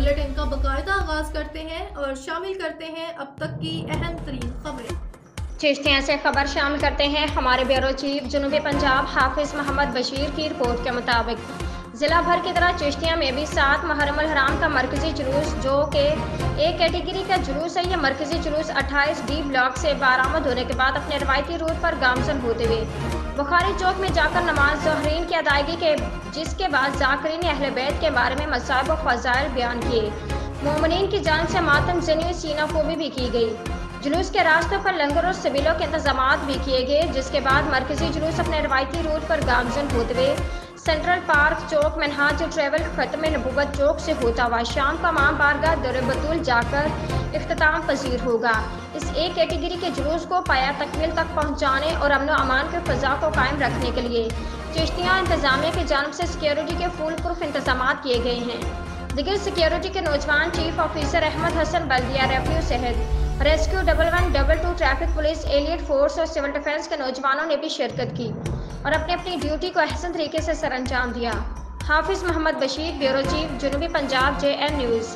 Bulletin का बाकायदा आगाज करते हैं और शामिल करते हैं अब तक की अहम तरीन खबरें। चिश्तियाँ से खबर शामिल करते हैं। हमारे ब्यूरो चीफ जनूबी पंजाब हाफिज मोहम्मद बशीर की रिपोर्ट के मुताबिक जिला भर की तरह चिश्तियाँ में भी 7 मुहर्रम अल हराम का मरकजी जुलूस, जो कि एक कैटेगरी का जुलूस है, यह मरकजी जुलूस 28 डी ब्लॉक से बरामद होने के बाद अपने रवायती रूट पर गामजन होते हुए बुखारी चौक में जाकर नमाज ज़ोहरीन की अदायगी के, जिसके बाद ज़ाकिरीन अहले बैत के बारे में मसाइब व फ़ज़ाइल बयान किए। मोमिनीन की जान से मातम जनी सीनाफोबी भी की गई। जुलूस के रास्तों पर लंगर और सिबिलों के इंतजाम भी किए गए, जिसके बाद मरकजी जुलूस अपने रवायती रूट पर गामजन होते हुए सेंट्रल पार्क चौक, मनहाज ट्रेवल खत्म नबूवत चौक से होता हुआ शाम का मां बारगाह दर बतूल जाकर इख्तिताम पजीर होगा। इस एक कैटेगरी के जुलूस को पाया तकमील तक पहुँचाने और अमन व अमान के फ़ज़ा को कायम रखने के लिए चिश्तियाँ इंतजामिया की जानब से सिक्योरिटी के फुल प्रूफ इंतजाम किए गए हैं। दिगर सिक्योरिटी के नौजवान चीफ ऑफिसर अहमद हसन बल्दिया रेवेन्यू सहित rescue 1112 traffic police, elite force और सिविल डिफेंस के नौजवानों ने भी शिरकत की और अपनी अपनी ड्यूटी को अहसन तरीके से सरअंजाम दिया। हाफिज मोहम्मद बशीर, ब्यूरो चीफ जनूबी पंजाब, JN न्यूज़।